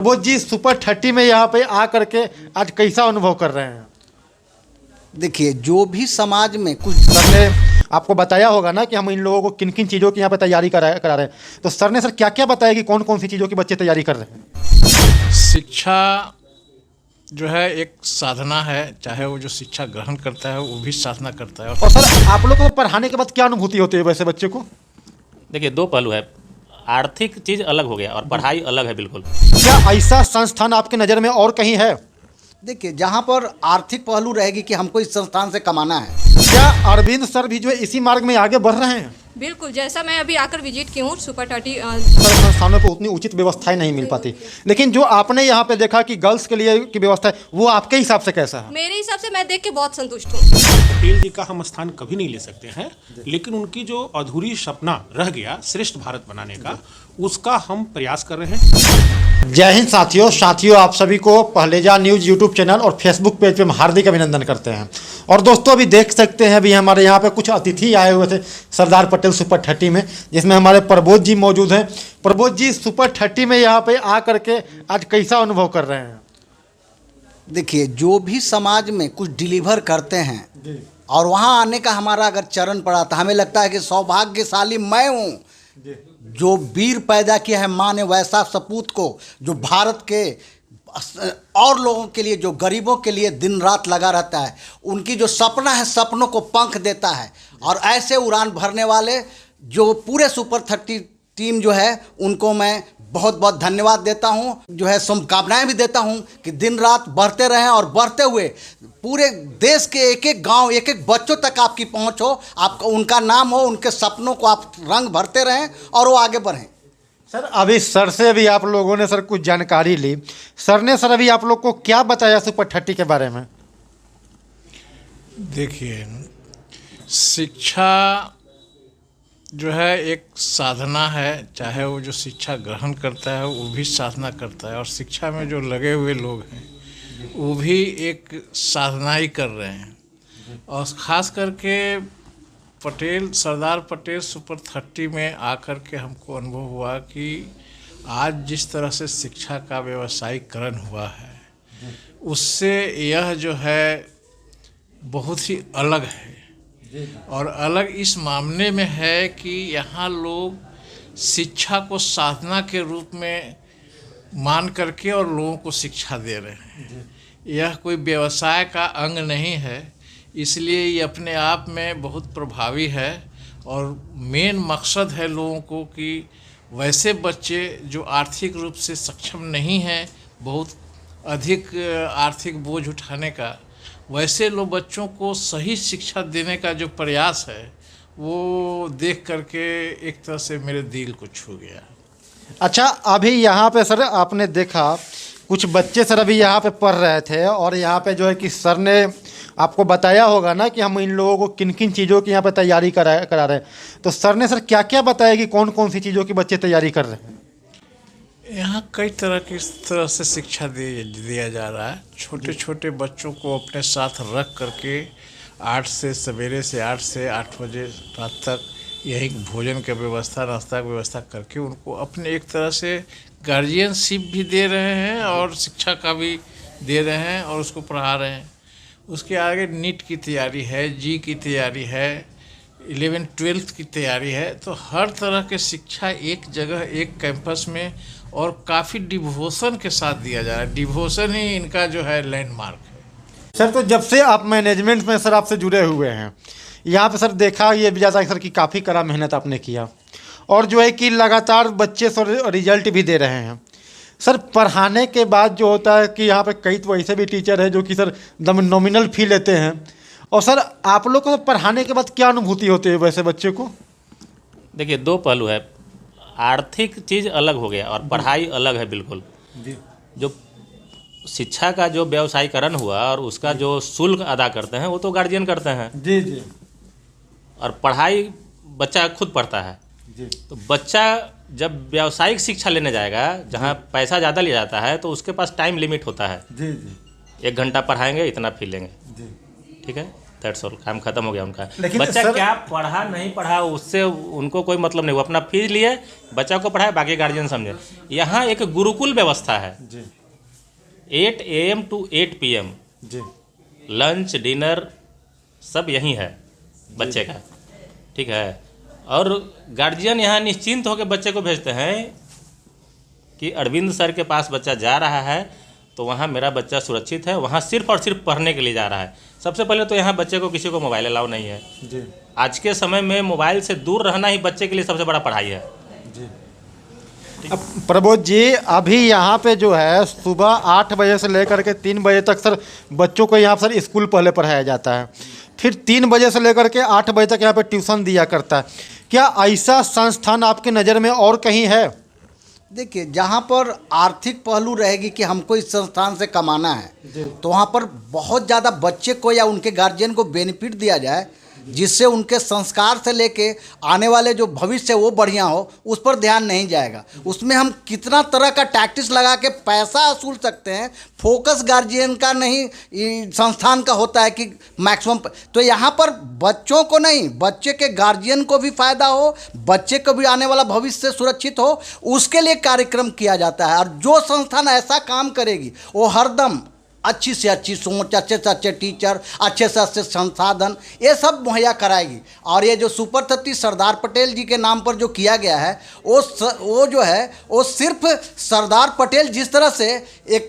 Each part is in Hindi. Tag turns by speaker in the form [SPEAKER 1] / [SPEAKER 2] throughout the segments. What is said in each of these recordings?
[SPEAKER 1] वो जी सुपर 30 में यहाँ पे आ करके आज कैसा अनुभव कर रहे हैं?
[SPEAKER 2] देखिए, जो भी समाज में कुछ
[SPEAKER 1] सर ने आपको बताया होगा ना कि हम इन लोगों को किन किन चीज़ों की यहाँ पे तैयारी करा रहे हैं, तो सर ने सर क्या क्या बताया कि कौन कौन सी चीज़ों की बच्चे तैयारी कर रहे हैं?
[SPEAKER 3] शिक्षा जो है एक साधना है, चाहे वो जो शिक्षा ग्रहण करता है वो भी साधना करता है।
[SPEAKER 1] और सर आप लोगों को पढ़ाने के बाद क्या अनुभूति होती है वैसे बच्चे को?
[SPEAKER 4] देखिए, दो पहलू है। आर्थिक चीज़ अलग हो गया और पढ़ाई अलग है बिल्कुल।
[SPEAKER 1] क्या ऐसा संस्थान आपके नज़र में और कहीं है?
[SPEAKER 2] देखिए, जहाँ पर आर्थिक पहलू रहेगी कि हमको इस संस्थान से कमाना है।
[SPEAKER 1] क्या अरविंद सर भी जो है इसी मार्ग में आगे बढ़ रहे हैं?
[SPEAKER 5] बिल्कुल, जैसा मैं अभी आकर विजिट की हूँ सुपर 30
[SPEAKER 1] सर संस्थानों को उतनी उचित व्यवस्थाएं नहीं मिल पाती, लेकिन जो आपने यहाँ पे देखा कि गर्ल्स के लिए की व्यवस्था है, वो आपके हिसाब से कैसा है?
[SPEAKER 5] मेरे हिसाब से मैं देख के बहुत संतुष्ट हूँ।
[SPEAKER 6] पटेल जी का हम स्थान कभी नहीं ले सकते हैं, लेकिन उनकी जो अधूरी सपना रह गया श्रेष्ठ भारत बनाने का, उसका हम प्रयास कर रहे हैं।
[SPEAKER 1] जय हिंद साथियों, आप सभी को पहलेजा न्यूज़ यूट्यूब चैनल और फेसबुक पेज पे हम हार्दिक अभिनंदन करते हैं। और दोस्तों अभी देख सकते हैं, अभी हमारे यहाँ पे कुछ अतिथि आए हुए थे सरदार पटेल सुपर 30 में, जिसमें हमारे प्रबोध जी मौजूद हैं। प्रबोध जी सुपर 30 में यहाँ पे आ करके आज कैसा अनुभव कर रहे हैं?
[SPEAKER 2] देखिए, जो भी समाज में कुछ डिलीवर करते हैं और वहाँ आने का हमारा अगर चरण पड़ा तो हमें लगता है कि सौभाग्यशाली मैं हूँ जो वीर पैदा किया है माँ ने वैसा सपूत को, जो भारत के और लोगों के लिए, जो गरीबों के लिए दिन रात लगा रहता है, उनकी जो सपना है सपनों को पंख देता है। और ऐसे उड़ान भरने वाले जो पूरे सुपर 30 टीम जो है उनको मैं बहुत बहुत धन्यवाद देता हूँ, जो है शुभकामनाएं भी देता हूँ कि दिन रात बढ़ते रहें और बढ़ते हुए पूरे देश के एक एक गांव, एक एक बच्चों तक आपकी पहुँच हो, आपका उनका नाम हो, उनके सपनों को आप रंग भरते रहें और वो आगे बढ़ें।
[SPEAKER 1] सर अभी सर से अभी आप लोगों ने सर कुछ जानकारी ली, सर ने सर अभी आप लोग को क्या बताया सुपर 30 के बारे में?
[SPEAKER 3] देखिए, शिक्षा जो है एक साधना है, चाहे वो जो शिक्षा ग्रहण करता है वो भी साधना करता है। और शिक्षा में जो लगे हुए लोग हैं वो भी एक साधना ही कर रहे हैं। और ख़ास करके सरदार पटेल सुपर 30 में आकर के हमको अनुभव हुआ कि आज जिस तरह से शिक्षा का व्यवसायीकरण हुआ है, उससे यह जो है बहुत ही अलग है। और अलग इस मामले में है कि यहाँ लोग शिक्षा को साधना के रूप में मान करके और लोगों को शिक्षा दे रहे हैं। यह कोई व्यवसाय का अंग नहीं है, इसलिए ये अपने आप में बहुत प्रभावी है। और मेन मकसद है लोगों को कि वैसे बच्चे जो आर्थिक रूप से सक्षम नहीं हैं, बहुत अधिक आर्थिक बोझ उठाने का, वैसे लोग बच्चों को सही शिक्षा देने का जो प्रयास है वो देख करके एक तरह से मेरे दिल को छू गया।
[SPEAKER 1] अच्छा, अभी यहाँ पे सर आपने देखा कुछ बच्चे सर अभी यहाँ पे पढ़ रहे थे, और यहाँ पे जो है कि सर ने आपको बताया होगा ना कि हम इन लोगों को किन किन चीज़ों की यहाँ पे तैयारी करा रहे हैं, तो सर ने सर क्या क्या बताया कि कौन कौन सी चीज़ों की बच्चे तैयारी कर रहे हैं?
[SPEAKER 3] यहाँ कई तरह की इस तरह से शिक्षा दिया जा रहा है। छोटे छोटे बच्चों को अपने साथ रख करके 8 से सवेरे से 8 से 8 बजे रात तक यही भोजन की व्यवस्था, नाश्ता की व्यवस्था करके उनको अपने एक तरह से गार्जियनशिप भी दे रहे हैं और शिक्षा का भी दे रहे हैं और उसको पढ़ा रहे हैं। उसके आगे नीट की तैयारी है, जी की तैयारी है, 11th-12th की तैयारी है। तो हर तरह के शिक्षा एक जगह, एक कैंपस में, और काफ़ी डिवोशन के साथ दिया जा रहा है। डिवोशन ही इनका जो है लैंडमार्क है।
[SPEAKER 1] सर तो जब से आप मैनेजमेंट में सर आपसे जुड़े हुए हैं, यहाँ पे सर देखा ये भी जाता है सर कि काफ़ी कड़ा मेहनत आपने किया, और जो है कि लगातार बच्चे सर रिजल्ट भी दे रहे हैं। सर पढ़ाने के बाद जो होता है कि यहाँ पे कई तो ऐसे भी टीचर हैं जो कि सर एकदम नॉमिनल फी लेते हैं, और सर आप लोग को पढ़ाने के बाद क्या अनुभूति होती है वैसे बच्चे को?
[SPEAKER 4] देखिए, दो पहलू है। आर्थिक चीज़ अलग हो गया और पढ़ाई अलग है बिल्कुल। जो शिक्षा का जो व्यवसायीकरण हुआ और उसका जो शुल्क अदा करते हैं वो तो गार्जियन करते हैं।
[SPEAKER 1] जी जी।
[SPEAKER 4] और पढ़ाई बच्चा खुद पढ़ता है।
[SPEAKER 1] जी।
[SPEAKER 4] तो बच्चा जब व्यावसायिक शिक्षा लेने जाएगा, जहाँ पैसा ज़्यादा लिया जाता है, तो उसके पास टाइम लिमिट होता है।
[SPEAKER 1] जी जी।
[SPEAKER 4] 1 घंटा पढ़ाएंगे, इतना फी लेंगे।
[SPEAKER 1] जी।
[SPEAKER 4] ठीक है। दैट्स ऑल, काम खत्म हो गया उनका।
[SPEAKER 1] लेकिन
[SPEAKER 4] बच्चा
[SPEAKER 1] सर-
[SPEAKER 4] क्या पढ़ा नहीं पढ़ा उससे उनको कोई मतलब नहीं, वो अपना फीस लिए बच्चा को पढ़ाए, बाकी गार्जियन समझे। यहाँ एक गुरुकुल व्यवस्था है
[SPEAKER 1] जी
[SPEAKER 4] 8 AM to 8 PM,
[SPEAKER 1] जी
[SPEAKER 4] लंच डिनर सब यहीं है बच्चे का, ठीक है। और गार्जियन यहाँ निश्चिंत होकर बच्चे को भेजते हैं कि अरविंद सर के पास बच्चा जा रहा है तो वहाँ मेरा बच्चा सुरक्षित है, वहाँ सिर्फ और सिर्फ पढ़ने के लिए जा रहा है। सबसे पहले तो यहाँ बच्चे को किसी को मोबाइल अलाउ नहीं है।
[SPEAKER 1] जी
[SPEAKER 4] आज के समय में मोबाइल से दूर रहना ही बच्चे के लिए सबसे बड़ा पढ़ाई है।
[SPEAKER 1] अब प्रबोध जी, अभी यहाँ पे जो है सुबह 8 बजे से लेकर के 3 बजे तक सर बच्चों को यहाँ सर स्कूल पहले पढ़ाया जाता है, फिर 3 बजे से लेकर के 8 बजे तक यहाँ पे ट्यूशन दिया करता है। क्या ऐसा संस्थान आपकी नज़र में और कहीं है?
[SPEAKER 2] देखिए, जहाँ पर आर्थिक पहलू रहेगी कि हमको इस संस्थान से कमाना है, तो वहाँ पर बहुत ज़्यादा बच्चे को या उनके गार्जियन को बेनिफिट दिया जाए, जिससे उनके संस्कार से लेके आने वाले जो भविष्य है वो बढ़िया हो, उस पर ध्यान नहीं जाएगा। उसमें हम कितना तरह का टैक्टिस लगा के पैसा वसूल सकते हैं, फोकस गार्जियन का नहीं संस्थान का होता है कि मैक्सिमम। तो यहाँ पर बच्चों को नहीं, बच्चे के गार्जियन को भी फायदा हो, बच्चे को भी आने वाला भविष्य सुरक्षित हो, उसके लिए कार्यक्रम किया जाता है। और जो संस्थान ऐसा काम करेगी वो हरदम अच्छी से अच्छी सोच, अच्छे से अच्छे टीचर, अच्छे से अच्छे संसाधन, ये सब मुहैया कराएगी। और ये जो सुपर 30 सरदार पटेल जी के नाम पर जो किया गया है, वो जो है वो सिर्फ सरदार पटेल जिस तरह से एक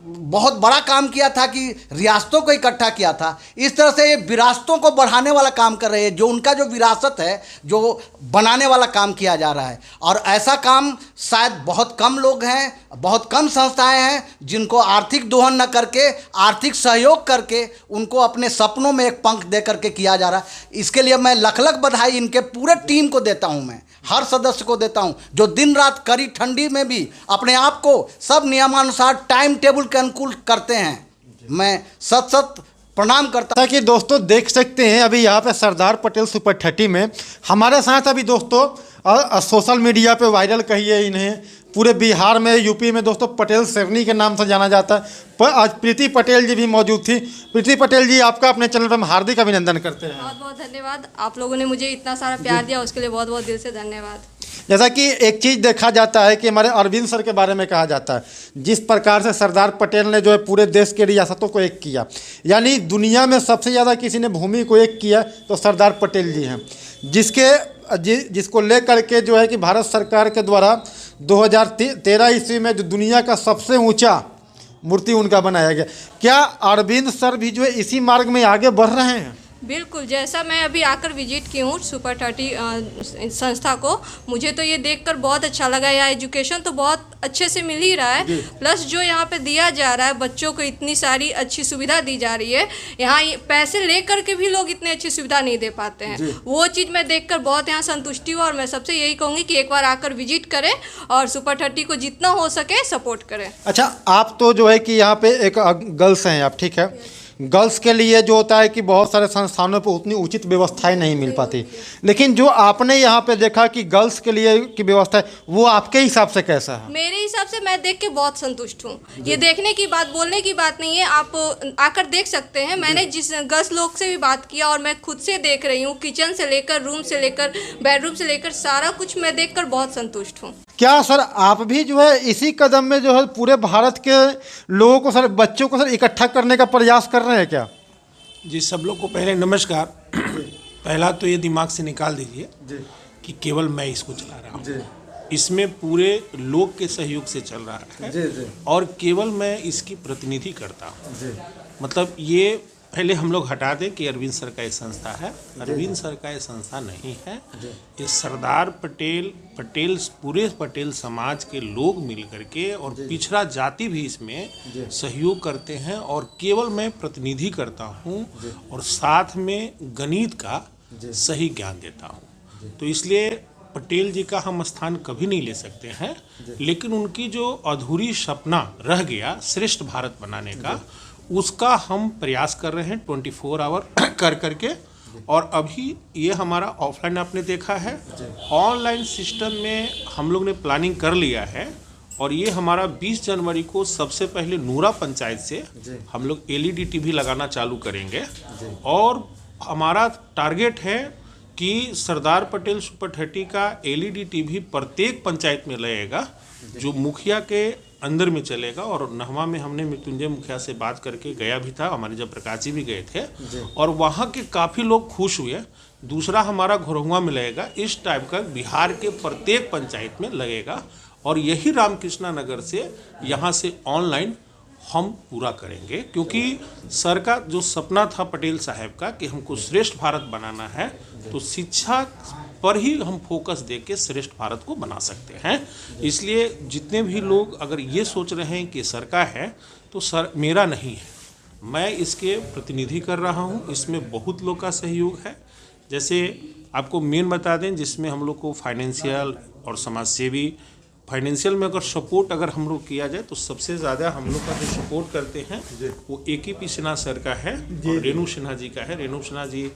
[SPEAKER 2] बहुत बड़ा काम किया था कि रियासतों को इकट्ठा किया था, इस तरह से ये विरासतों को बढ़ाने वाला काम कर रहे हैं। जो उनका जो विरासत है, जो बनाने वाला काम किया जा रहा है। और ऐसा काम शायद बहुत कम लोग हैं, बहुत कम संस्थाएं हैं जिनको आर्थिक दोहन न करके, आर्थिक सहयोग करके उनको अपने सपनों में एक पंख दे करके किया जा रहा है। इसके लिए मैं लख लख बधाई इनके पूरे टीम को देता हूं, मैं हर सदस्य को देता हूं, जो दिन रात कड़ी ठंडी में भी अपने आप को सब नियमानुसार टाइम टेबल के अनुकूल करते हैं। मैं सत सत प्रणाम करता हूं।
[SPEAKER 1] कि दोस्तों देख सकते हैं अभी यहाँ पे सरदार पटेल सुपर 30 में हमारे साथ अभी दोस्तों सोशल मीडिया पे वायरल कहिए इन्हें, पूरे बिहार में, यूपी में दोस्तों पटेल शेरनी के नाम से जाना जाता है। पर आज प्रीति पटेल जी भी मौजूद थी। प्रीति पटेल जी, आपका अपने चैनल पर हम हार्दिक अभिनंदन करते हैं।
[SPEAKER 5] बहुत बहुत धन्यवाद, आप लोगों ने मुझे इतना सारा प्यार दिया, उसके लिए बहुत बहुत दिल से धन्यवाद।
[SPEAKER 1] जैसा कि एक चीज़ देखा जाता है कि हमारे अरविंद सर के बारे में कहा जाता है, जिस प्रकार से सरदार पटेल ने जो है पूरे देश के रियासतों को एक किया, यानी दुनिया में सबसे ज़्यादा किसी ने भूमि को एक किया तो सरदार पटेल जी हैं, जिसको लेकर के जो है कि भारत सरकार के द्वारा 2013 ईस्वी में जो दुनिया का सबसे ऊंचा मूर्ति उनका बनाया गया। क्या अरविंद सर भी जो है इसी मार्ग में आगे बढ़ रहे हैं?
[SPEAKER 5] बिल्कुल, जैसा मैं अभी आकर विजिट की हूँ सुपर 30 संस्था को, मुझे तो ये देखकर बहुत अच्छा लगा। यहाँ एजुकेशन तो बहुत अच्छे से मिल ही रहा है, प्लस जो यहाँ पे दिया जा रहा है बच्चों को, इतनी सारी अच्छी सुविधा दी जा रही है। यहाँ पैसे लेकर के भी लोग इतनी अच्छी सुविधा नहीं दे पाते हैं, वो चीज़ मैं देखकर बहुत यहाँ संतुष्टि हुआ। और मैं सबसे यही कहूँगी कि एक बार आकर विजिट करें और सुपर 30 को जितना हो सके सपोर्ट करें।
[SPEAKER 1] अच्छा, आप तो जो है कि यहाँ पे एक गर्ल्स हैं आप, ठीक है, गर्ल्स के लिए जो होता है कि बहुत सारे संस्थानों पर उतनी उचित व्यवस्थाएं नहीं मिल पाती, लेकिन जो आपने यहाँ पे देखा कि गर्ल्स के लिए की व्यवस्था है, वो आपके हिसाब से कैसा है?
[SPEAKER 5] मेरे हिसाब से मैं देख के बहुत संतुष्ट हूँ। ये देखने की बात, बोलने की बात नहीं है, आप आकर देख सकते हैं। मैंने जिस गर्ल्स लोग से भी बात किया और मैं खुद से देख रही हूँ, किचन से लेकर, रूम से लेकर, बेडरूम से लेकर सारा कुछ मैं देखकर बहुत संतुष्ट हूँ।
[SPEAKER 1] क्या सर आप भी जो है इसी कदम में जो है पूरे भारत के लोगों को, सर बच्चों को सर इकट्ठा करने का प्रयास कर रहे हैं क्या?
[SPEAKER 6] जी, सब लोग को पहले नमस्कार। पहला तो ये दिमाग से निकाल दीजिए कि केवल मैं इसको चला रहा हूँ, इसमें पूरे लोग के सहयोग से चल रहा है और केवल मैं इसकी प्रतिनिधि करता हूँ। मतलब ये पहले हम लोग हटा दें कि अरविंद सर का एक संस्था है। अरविंद सर का एक संस्था नहीं है, ये सरदार पटेल पूरे पटेल समाज के लोग मिल करके और पिछड़ा जाति भी इसमें सहयोग करते हैं और केवल मैं प्रतिनिधि करता हूं और साथ में गणित का सही ज्ञान देता हूं। तो इसलिए पटेल जी का हम स्थान कभी नहीं ले सकते हैं, लेकिन उनकी जो अधूरी सपना रह गया श्रेष्ठ भारत बनाने का, उसका हम प्रयास कर रहे हैं 24 आवर कर करके। और अभी ये हमारा ऑफलाइन आपने देखा है, ऑनलाइन सिस्टम में हम लोग ने प्लानिंग कर लिया है और ये हमारा 20 जनवरी को सबसे पहले नूरा पंचायत से हम लोग LED टीवी लगाना चालू करेंगे। और हमारा टारगेट है कि सरदार पटेल सुपर 30 का LED टीवी प्रत्येक पंचायत में लगेगा, जो मुखिया के अंदर में चलेगा। और नहवा में हमने मृत्युंजय मुखिया से बात करके गया भी था, हमारे जब प्रकाश जी भी गए थे, और वहाँ के काफ़ी लोग खुश हुए। दूसरा हमारा घोरहुआ में लगेगा। इस टाइप का बिहार के प्रत्येक पंचायत में लगेगा, और यही रामकृष्णा नगर से यहाँ से ऑनलाइन हम पूरा करेंगे, क्योंकि सर का जो सपना था पटेल साहब का कि हमको श्रेष्ठ भारत बनाना है, तो शिक्षा पर ही हम फोकस दे के श्रेष्ठ भारत को बना सकते हैं। इसलिए जितने भी लोग अगर ये सोच रहे हैं कि सर का है, तो सर मेरा नहीं है, मैं इसके प्रतिनिधि कर रहा हूँ। इसमें बहुत लोग का सहयोग है। जैसे आपको मेन बता दें, जिसमें हम लोग को फाइनेंशियल और समाज सेवी, फाइनेंशियल में अगर सपोर्ट अगर हम लोग किया जाए तो सबसे ज़्यादा हम लोग का जो सपोर्ट करते हैं वो AKP सिन्हा सर का है और रेणु सिन्हा जी का है। रेणु सिन्हा जी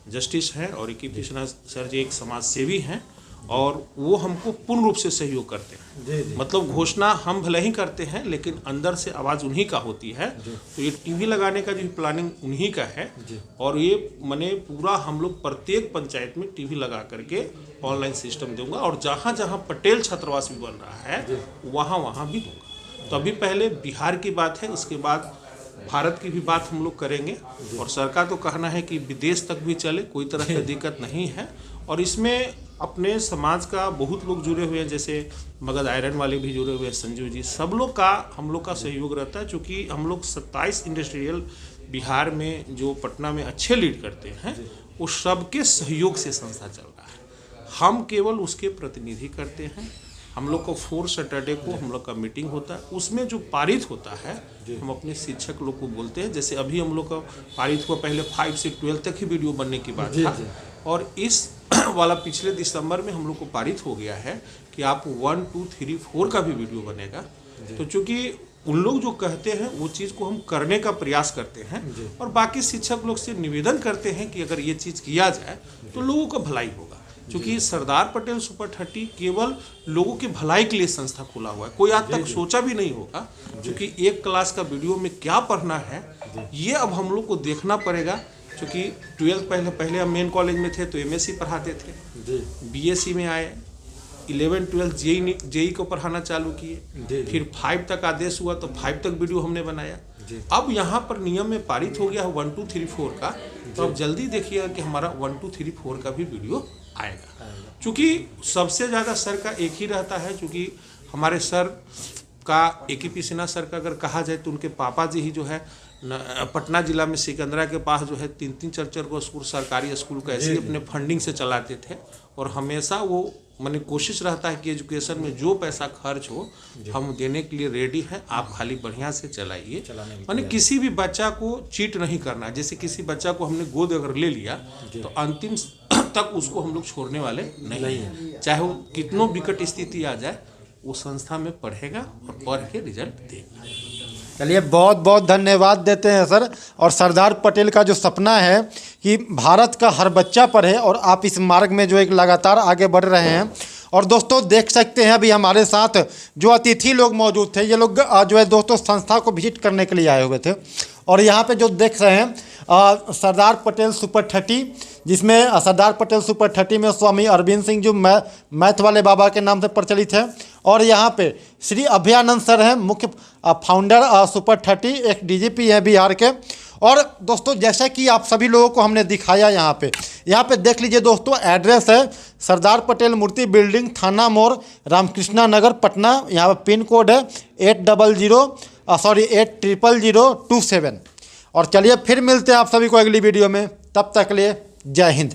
[SPEAKER 6] जस्टिस हैं और AKP सिन्हा सर जी एक समाज सेवी हैं, और वो हमको पूर्ण रूप से सहयोग करते हैं। मतलब घोषणा हम भले ही करते हैं, लेकिन अंदर से आवाज़ उन्हीं का होती है। तो ये टीवी लगाने का जो प्लानिंग उन्हीं का है, और ये मैंने पूरा हम लोग प्रत्येक पंचायत में टीवी लगा करके ऑनलाइन सिस्टम दूंगा, और जहाँ जहाँ पटेल छात्रावास भी बन रहा है वहाँ भी दूंगा। तो अभी पहले बिहार की बात है, उसके बाद भारत की भी बात हम लोग करेंगे। और सरकार तो कहना है कि विदेश तक भी चले, कोई तरह की दिक्कत नहीं है। और इसमें अपने समाज का बहुत लोग जुड़े हुए हैं, जैसे मगध आयरन वाले भी जुड़े हुए हैं, संजू जी, सब लोग का हम लोग का सहयोग रहता है। चूँकि हम लोग 27 इंडस्ट्रियल बिहार में जो पटना में अच्छे लीड करते हैं, वो सबके सहयोग से संस्था चल रहा है। हम केवल उसके प्रतिनिधि करते हैं। हम लोग को 4 सैटरडे को हम लोग का मीटिंग होता है, उसमें जो पारित होता है हम अपने शिक्षक लोग को बोलते हैं। जैसे अभी हम लोग का पारित हुआ, पहले 5 से 12 तक ही वीडियो बनने की बात था, और इस वाला पिछले दिसंबर में हम लोग को पारित हो गया है कि आप 1, 2, 3, 4 का भी वीडियो बनेगा। तो चूँकि उन लोग जो कहते हैं वो चीज़ को हम करने का प्रयास करते हैं, और बाकी शिक्षक लोग से निवेदन करते हैं कि अगर ये चीज़ किया जाए तो लोगों का भलाई होगा। क्योंकि सरदार पटेल सुपर 30 केवल लोगों की भलाई के लिए संस्था खुला हुआ है, कोई आज तक सोचा भी नहीं होगा। क्योंकि एक क्लास का वीडियो में क्या पढ़ना है ये अब हम लोग को देखना पड़ेगा। क्योंकि 12 पहले हम मेन कॉलेज में थे तो MSc पढ़ाते थे, BSc में आए, 11, 12 JEE को पढ़ाना चालू किए, फिर 5 तक आदेश हुआ तो 5 तक वीडियो हमने बनाया। अब यहाँ पर नियम में पारित हो गया है 1, 2, 3, 4 का, तो अब जल्दी देखिएगा कि हमारा 1, 2, 3, 4 का भी वीडियो आएगा। क्योंकि सबसे ज़्यादा सर का एक ही रहता है, क्योंकि हमारे सर का AKP सिन्हा सर का अगर कहा जाए तो उनके पापा जी ही जो है पटना जिला में सिकंदरा के पास जो है 3-3, 4-4 को स्कूल, सरकारी स्कूल को ऐसे ही अपने फंडिंग से चलाते थे। और हमेशा वो मैंने कोशिश रहता है कि एजुकेशन में जो पैसा खर्च हो हम देने के लिए रेडी हैं, आप खाली बढ़िया से चलाइए। मैंने किसी भी बच्चा को चीट नहीं करना। जैसे किसी बच्चा को हमने गोद अगर ले लिया तो अंतिम तक उसको हम लोग छोड़ने वाले नहीं हैं। चाहे वो कितनों विकट स्थिति आ जाए, वो संस्था में पढ़ेगा और पढ़ के रिजल्ट देगा।
[SPEAKER 1] चलिए, बहुत बहुत धन्यवाद देते हैं सर। और सरदार पटेल का जो सपना है कि भारत का हर बच्चा पढ़े, और आप इस मार्ग में जो एक लगातार आगे बढ़ रहे हैं। और दोस्तों देख सकते हैं अभी हमारे साथ जो अतिथि लोग मौजूद थे, ये लोग जो है दोस्तों संस्था को विजिट करने के लिए आए हुए थे। और यहाँ पे जो देख रहे हैं सरदार पटेल सुपर 30, जिसमें सरदार पटेल सुपर 30 में स्वामी अरविंद सिंह जो मैथ वाले बाबा के नाम से प्रचलित है, और यहाँ पे श्री अभयानंद सर हैं, मुख्य फाउंडर सुपर 30, एक DGP हैं बिहार के। और दोस्तों जैसा कि आप सभी लोगों को हमने दिखाया, यहाँ पे देख लीजिए दोस्तों, एड्रेस है सरदार पटेल मूर्ति बिल्डिंग, थाना मोड़, रामकृष्णा नगर, पटना। यहाँ पर पिन कोड है 800027। और चलिए फिर मिलते हैं आप सभी को अगली वीडियो में, तब तक के लिए जय हिंद।